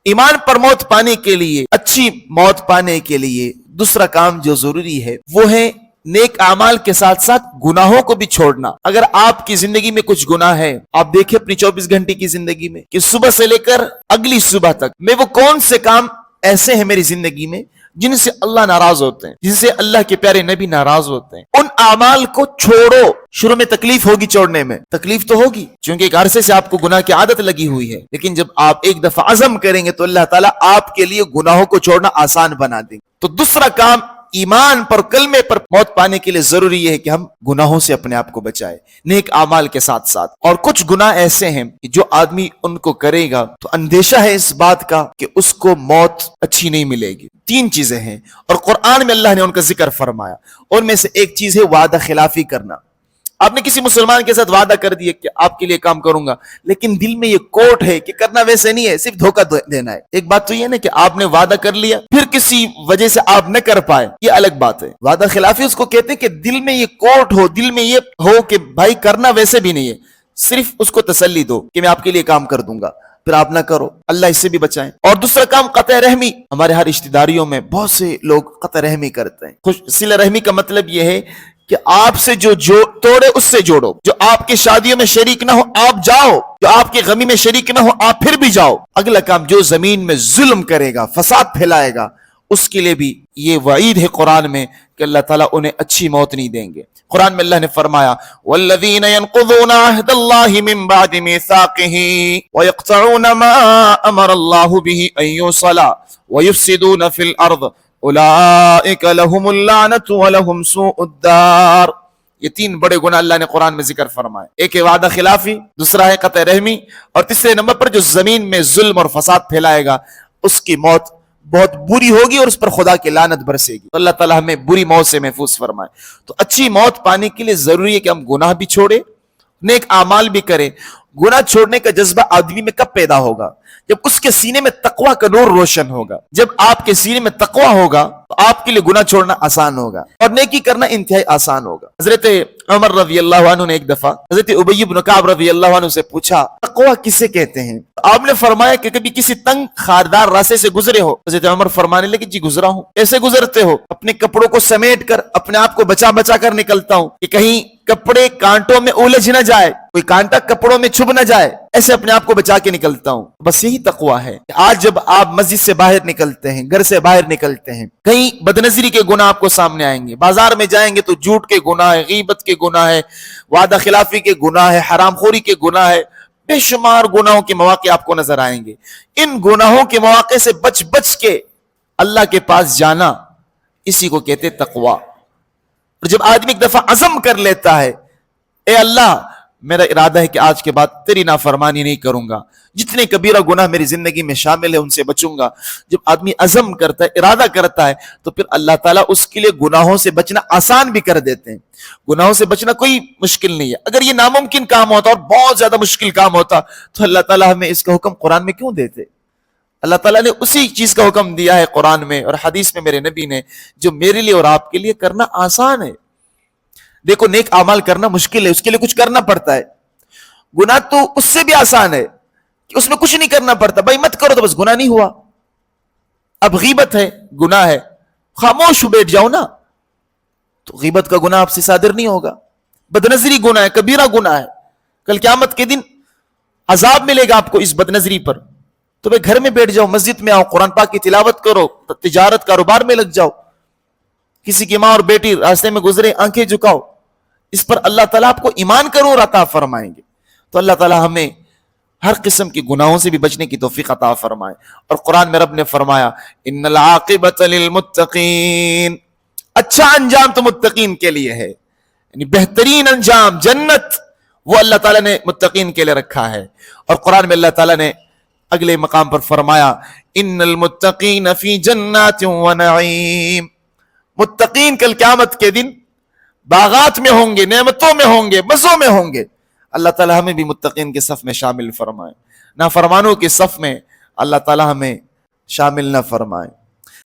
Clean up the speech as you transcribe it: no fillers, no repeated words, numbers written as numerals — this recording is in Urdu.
ایمان پر موت پانے کے لیے، اچھی موت پانے کے لیے دوسرا کام جو ضروری ہے وہ ہے نیک اعمال کے ساتھ ساتھ گناہوں کو بھی چھوڑنا۔ اگر آپ کی زندگی میں کچھ گناہ ہے، آپ دیکھیں اپنی 24 گھنٹے کی زندگی میں کہ صبح سے لے کر اگلی صبح تک میں وہ کون سے کام ایسے ہیں میری زندگی میں جن سے اللہ ناراض ہوتے ہیں، جن سے اللہ کے پیارے نبی ناراض ہوتے ہیں، ان اعمال کو چھوڑو۔ شروع میں تکلیف ہوگی چھوڑنے میں، تکلیف تو ہوگی کیونکہ ایک عرصے سے آپ کو گناہ کی عادت لگی ہوئی ہے، لیکن جب آپ ایک دفعہ عزم کریں گے تو اللہ تعالیٰ آپ کے لیے گناہوں کو چھوڑنا آسان بنا دیں گے۔ تو دوسرا کام ایمان پر، کلمے پر موت پانے کے لیے ضروری یہ ہے کہ ہم گناہوں سے اپنے آپ کو بچائیں نیک اعمال کے ساتھ ساتھ۔ اور کچھ گناہ ایسے ہیں کہ جو آدمی ان کو کرے گا تو اندیشہ ہے اس بات کا کہ اس کو موت اچھی نہیں ملے گی۔ 3 چیزیں ہیں اور قرآن میں اللہ نے ان کا ذکر فرمایا، ان میں سے ایک چیز ہے وعدہ خلافی کرنا۔ آپ نے کسی مسلمان کے ساتھ وعدہ کر دیا کہ آپ کے لیے کام کروں گا، لیکن دل میں یہ کوٹ ہے کہ کرنا ویسے نہیں ہے، صرف دھوکہ دینا ہے۔ ایک بات تو یہ نا کہ آپ نے وعدہ کر لیا پھر کسی وجہ سے آپ نہ کر پائے، یہ الگ بات ہے۔ وعدہ خلافی اس کو کہتے ہیں کہ دل میں یہ کوٹ ہو، دل میں یہ ہو کہ بھائی کرنا ویسے بھی نہیں ہے، صرف اس کو تسلی دو کہ میں آپ کے لیے کام کر دوں گا، پھر آپ نہ کرو۔ اللہ اس سے بھی بچائیں۔ اور دوسرا کام قطع رحمی۔ ہمارے ہر رشتہ داریوں میں بہت سے لوگ قطع رحمی کرتے ہیں۔ صلہ رحمی کا مطلب یہ ہے کہ آپ سے جو توڑے اس سے جوڑو، جو آپ کی شادیوں میں شریک نہ ہو آپ جاؤ، جو آپ کی غمی میں شریک نہ ہو آپ پھر بھی جاؤ۔ اگلا کام، جو زمین میں ظلم کرے گا، فساد پھیلائے گا، اس کے لیے بھی یہ وعید ہے قرآن میں کہ اللہ تعالیٰ انہیں اچھی موت نہیں دیں گے۔ قرآن میں اللہ نے فرمایا والذین ينقضون عہد اللہ من بعد میثاقہ ویقطعون ما امر اللہ بہ ان یوصل ویفسدون فی الارض اولئک لہم اللعنۃ ولہم سوء الدار۔ یہ 3 بڑے گناہ اللہ نے قرآن میں ذکر فرمائے۔ ایک ہے وعدہ خلافی، دوسرا ہے قطع رحمی، اور تیسرے نمبر پر جو زمین میں ظلم اور فساد پھیلائے گا اس کی موت بہت بری ہوگی اور اس پر خدا کی لعنت برسے گی۔ تو اللہ تعالیٰ ہمیں بری موت سے محفوظ فرمائے۔ تو اچھی موت پانے کے لیے ضروری ہے کہ ہم گناہ بھی چھوڑیں، نیک اعمال بھی کریں۔ گناہ چھوڑنے کا جذبہ آدمی میں کب پیدا ہوگا؟ جب اس کے سینے میں تقویٰ کا نور روشن ہوگا۔ جب آپ کے سینے میں تقویٰ ہوگا تو آپ کے لیے گناہ چھوڑنا آسان ہوگا اور نیکی کرنا انتہائی آسان ہوگا۔ حضرت عمر رضی اللہ عنہ نے ایک دفعہ حضرت ابی بن کعب رضی اللہ عنہ سے پوچھا تقویٰ کسے کہتے ہیں؟ آپ نے فرمایا کہ کبھی کسی تنگ خاردار راستے سے گزرے ہو؟ حضرت عمر فرمانے لگے جی گزرا ہوں۔ کیسے گزرتے ہو؟ اپنے کپڑوں کو سمیٹ کر اپنے آپ کو بچا بچا کر نکلتا ہوں کہ کہیں کپڑے کانٹوں میں الجھ نہ جائے، کوئی کانٹا کپڑوں میں چھپ نہ جائے، ایسے اپنے آپ کو بچا کے نکلتا ہوں۔ بس یہی تقویٰ ہے۔ آج جب آپ مسجد سے باہر نکلتے ہیں، گھر سے باہر نکلتے ہیں، کہیں بدنظری کے گناہ آپ کو سامنے آئیں گے، بازار میں جائیں گے تو جھوٹ کے گناہ ہے، غیبت کے گناہ ہے، وعدہ خلافی کے گناہ ہے، حرام خوری کے گناہ ہے، بے شمار گناہوں کے مواقع آپ کو نظر آئیں گے۔ ان گناہوں کے مواقع سے بچ بچ کے اللہ کے پاس جانا، اسی کو کہتے تقویٰ۔ اور جب آدمی ایک دفعہ عزم کر لیتا ہے اے اللہ میرا ارادہ ہے کہ آج کے بعد تیری نافرمانی نہیں کروں گا، جتنے کبیرہ گناہ میری زندگی میں شامل ہے ان سے بچوں گا، جب آدمی عزم کرتا ہے، ارادہ کرتا ہے، تو پھر اللہ تعالیٰ اس کے لیے گناہوں سے بچنا آسان بھی کر دیتے ہیں۔ گناہوں سے بچنا کوئی مشکل نہیں ہے۔ اگر یہ ناممکن کام ہوتا اور بہت زیادہ مشکل کام ہوتا تو اللہ تعالیٰ ہمیں اس کا حکم قرآن میں کیوں دیتے؟ اللہ تعالیٰ نے اسی چیز کا حکم دیا ہے قرآن میں اور حدیث میں میرے نبی نے، جو میرے لیے اور آپ کے لیے کرنا آسان ہے۔ دیکھو نیک اعمال کرنا مشکل ہے، اس کے لیے کچھ کرنا پڑتا ہے۔ گناہ تو اس سے بھی آسان ہے کہ اس میں کچھ نہیں کرنا پڑتا، بھائی مت کرو تو بس گناہ نہیں ہوا۔ اب غیبت ہے، گناہ ہے، خاموش بیٹھ جاؤ نا تو غیبت کا گناہ آپ سے صادر نہیں ہوگا۔ بدنظری گناہ ہے، کبیرہ گناہ ہے، کل قیامت کے دن عذاب ملے گا آپ کو اس بدنظری پر۔ تو بھائی گھر میں بیٹھ جاؤ، مسجد میں آؤ، قرآن پاک کی تلاوت کرو، تجارت کاروبار میں لگ جاؤ، کسی کی ماں اور بیٹی راستے میں گزرے آنکھیں جھکاؤ، اس پر اللہ تعالیٰ آپ کو ایمان کا نور عطا فرمائیں گے۔ تو اللہ تعالیٰ ہمیں ہر قسم کی گناہوں سے بھی بچنے کی توفیق عطا فرمائے۔ اور قرآن میں رب نے فرمایا ان العاقبۃ للمتقین، اچھا انجام تو متقین کے لیے ہے، یعنی بہترین انجام جنت وہ اللہ تعالیٰ نے متقین کے لیے رکھا ہے۔ اور قرآن میں اللہ تعالیٰ نے اگلے مقام پر فرمایا ان المتقین فی جنات و نعیم، متقین کل قیامت کے دن باغات میں ہوں گے، نعمتوں میں ہوں گے، مزوں میں ہوں گے۔ اللہ تعالیٰ ہمیں بھی متقین کے صف میں شامل فرمائے، نافرمانوں کے صف میں اللہ تعالیٰ ہمیں شامل نہ فرمائے۔